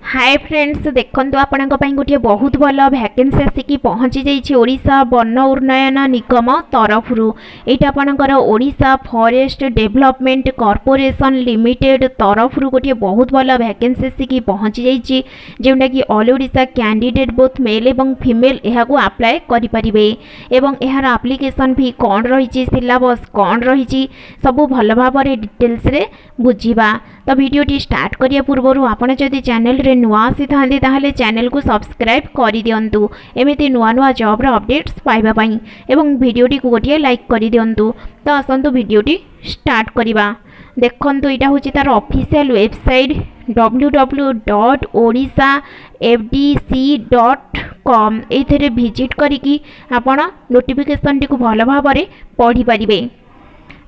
Hi friends देखो आपण गोटे बहुत भल वैकेंसी आसिक पहुँची जाइए ओडिशा वन उन्नयन निगम तरफ यहाँ आपणकर Odisha forest development corporation limited तरफ गोटे बहुत भल वैकेंसी आसिक पहुँची जाइए जोटा कि all Odisha candidate both male और फीमेल यहाँ अप्लाई करें एवं यार एप्लिकेशन भी कौन रही सिलेबस कौन रही सब भल भाव डिटेल्स रे बुझा। तो वीडियोटी स्टार्ट करिया पूर्व आपण जदि चैनल रे नुआ आसी थांती ताहले चैनल को सब्सक्राइब करि दियंतु एमिति नुआ नुआ जॉब रा अपडेट्स पाइबा पई एवं वीडियोटी को गोटिए लाइक करि दियंतु। तो आसंतु वीडियोटी स्टार्ट करिबा। देखंतु इटा होची तार ऑफिशियल वेबसाइट www.odisafdc.com एथिरे विजिट करिकी आपण नोटिफिकेशन टी को भलो भाबरे पढि परिबे।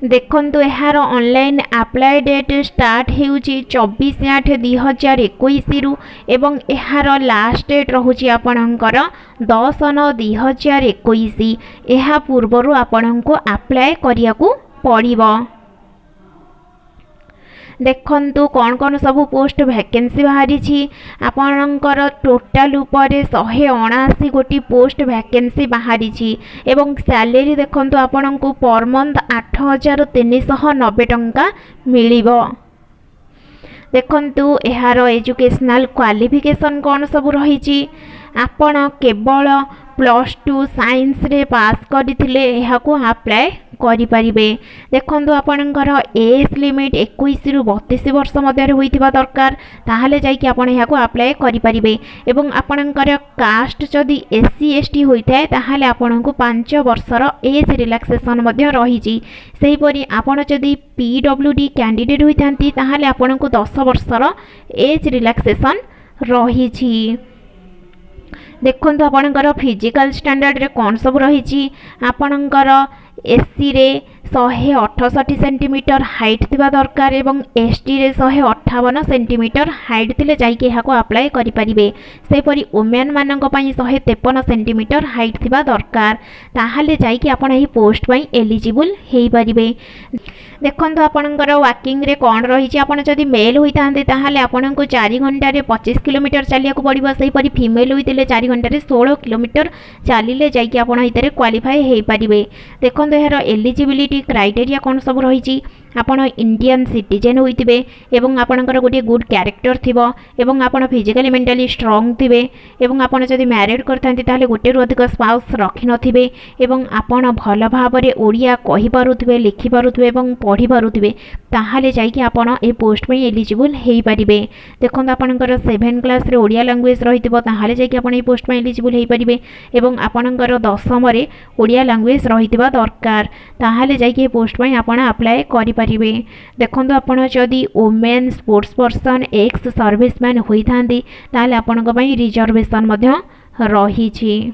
देखंतु यार ऑनलाइन अप्लाई डेट स्टार्ट होउची 24/8/2021 रु एवं यार लास्ट डेट रहुची आपणकर 10/9/2021। एहा पूर्वरु आपणको अप्लाई करिया को पड़िबो। देखंतु कौन कौन सब पोस्ट वैकेंसी बाहरी आपणकर टोटाल उपर 179 गोटी पोस्ट वैकेंसी बाहरी एवं सैलरी देखंतु आपणको पर मंथ 8,390 टंका मिलिबो। देखंतु यार एजुकेशनल क्वालिफिकेशन कौन सब रही आपण केवल +2 साइंस रे पास करथिले एहाको अप्लाई करि परिबे। देखंतु आपणकर एज लिमिट 21 रु 32 वर्ष मध्य होइतिबा दरकार ताहाले जाई कि आपण एहाको अप्लाई करि परिबे एवं आपणकर कास्ट जदि एससी एसटी होइथाय ताहाले आपणको 5 वर्षर एज रिलैक्सेशन मध्य रहिछि। सेहि परि आपण जदि पीडब्ल्यूडी कैंडिडेट होइथांती ताहाले आपणको 10 वर्षर एज रिलैक्सेशन रहिछि। देखंतु आपणकर फिजिकल स्टैंडर्ड रे कौन सब रही आपणकर एससी रे 168 सेंटीमीटर हाइट थिबा दरकार एवं एसटी रे 158 सेंटीमीटर हाइट थिले जाइके एहाको अप्लाई करि परिबे। से परि वुमेन मानक पई 153 सेंटीमीटर हाइट थिबा दरकार ताहाले जाइके आपण एही पोस्ट पई एलिजिबल हेई परिबे। देखंतु आपणकर वाकिंग रे कौन रही आपण जदि मेल होइतांते ताहाले आपणको 4 घंटा रे 25 किलोमीटर चलिया को पड़िबो। सेही परि फीमेल होइतिले 4 घंटा रे 16 किलोमीटर चलिले जाइके आपण इतरे क्वालिफाई हेई परिबे। देखंतु यार एलिजिबिलिटी क्राइटेरिया कौन सब रही आपण इंडियन सिटीजन होइतिबे एवं आपणकर गोटे गुड कैरेक्टर थिबो एवं आपण फिजिकली मेंटली स्ट्रांग थिबे एवं आपण जदि मैरिड करथांती ताले गोटे रु अधिक स्पाउस रखि नथिबे एवं आपण भल भाबरे ओडिया कहि पारुथिबे लिखि पारुथिबे एवं पढ़ी पारुथिबे ताहाले जाई कि आपण ए पोस्ट में एलिजिबल हेई परिबे। देखंतु आपणकर 7 क्लास रे ओडिया लैंग्वेज रहितिबो ताहाले जाई कि आपण ए पोस्ट में एलिजिबल हेई परिबे एवं आपणकर 10th रे ओडिया लैंग्वेज रहितिबा दरकार ताहाले जाई कि ए पोस्ट में आपण अप्लाई करि परिबे। देखंतु आपण जदि women sports person ex serviceman होई थांदी ताहाले आपणक पई रिजर्वेशन मध्य रहिछि।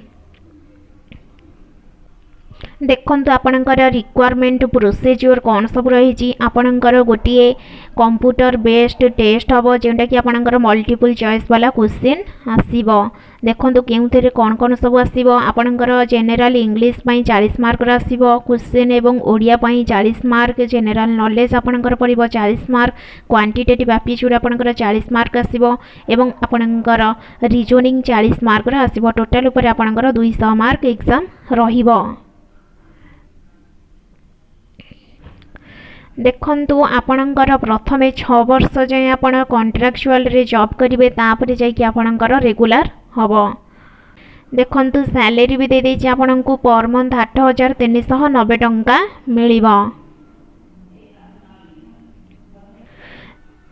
देखंतु आपणकर रिक्वायरमेंट प्रोसीजर कौन सब रही आपणकर गोटे कंप्यूटर बेस्ड टेस्ट हम जोटा कि आपणकर मल्टीपल चॉइस वाला क्वेश्चन आसीबो। देखंतु केउथेरे कौन कौन सब आसीबो आपणकर जनरल इंग्लिश पई 40 मार्क आसीबो क्वेश्चन एवं ओडिया पई 40 मार्क जनरल नॉलेज आपणकर पड़िबो 40 मार्क क्वांटिटेटिव एप्टीट्यूड आपणकर 40 मार्क आसीबो एवं आपणकर रीजनिंग 40 मार्क आसीबो। टोटल ऊपर आपणकर 200 मार्क एग्जाम रहिबो। देखंतु आपणकर प्रथमे 6 वर्ष जाए आपण कॉन्ट्रैक्चुअल रे जॉब करिवे तापर जाई कि आपणकर रेगुलर हबो। देखंतु सैलरी भी दे देछि आपणको पर मंथ 8,390 टंका मिलिबो।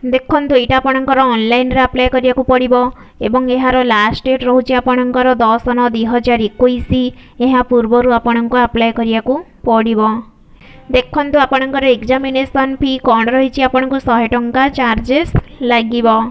देखंतु एटा आपणकर ऑनलाइन रे अप्लाई करिया को पड़िबो एवं एहार लास्ट डेट रहउछि आपणकर 10/9/2021। एहा पूर्वरु आपणको अप्लाई करिया को पड़िबो। देखंतु आपणकर एग्जामिनेशन फी कौन रही आपको 100 टंका चार्जेस लागिबो।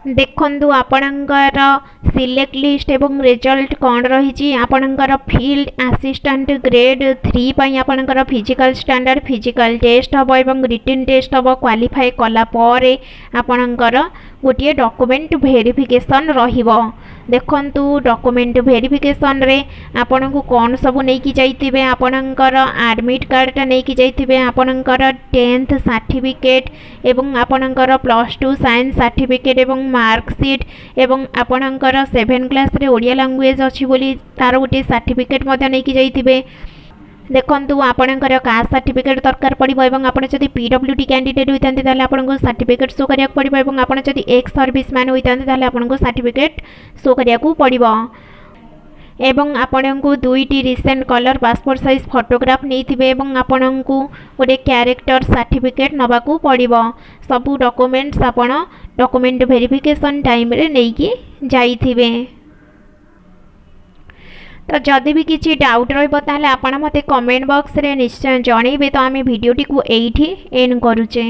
देखंतु आपणकर सिलेक्ट लिस्ट एवं रिजल्ट कौन रही आपणकर फील्ड असिस्टेंट ग्रेड 3 पई आपणकर फिजिकल स्टैंडर्ड फिजिकल टेस्ट हम एवं रिटन टेस्ट हम क्वालिफाई कला परे आपणकर गोटे डॉक्यूमेंट वेरिफिकेशन रहिबो। देखंतु डॉक्यूमेंट वेरिफिकेशन रे आपन को कौन सब नहीं जाइए आपणकर एडमिट कार्डटा नहीं जाइए आपणकर 10th सर्टिफिकेट एवं आपणकर +2 साइंस सर्टिफिकेट एवं मार्कशीट एवं आपणकर 7 क्लास रे ओडिया लैंग्वेज अच्छी बोली तार गोटे सर्टिफिकेट नहीं जाइए देखंतु आपणकर कास्ट सर्टिफिकेट दरकार पड़िबो एवं आपण जदि पीडब्ल्यूडी कैंडिडेट होइतांते ताले आपनको सर्टिफिकेट शो करिया पड़िबो एवं आपण जदि एक्स सर्विस मैन होइतांते ताले आपनको सर्टिफिकेट शो करिया पड़िबो एवं आपनको दुईटी recent colour passport size photograph नहीं एवं आपनको गोटे कैरेक्टर सर्टिफिकेट नबाकू पड़िबो सबु डॉक्यूमेंट्स आपण डॉक्यूमेंट वेरिफिकेशन टाइम रे नेकी जाइथिबे। तो जदि भी किसी डाउट रही आप मते कमेंट बॉक्स रे निश्चय जनइबे। तो आम भिडियोटी को एंड करुचे।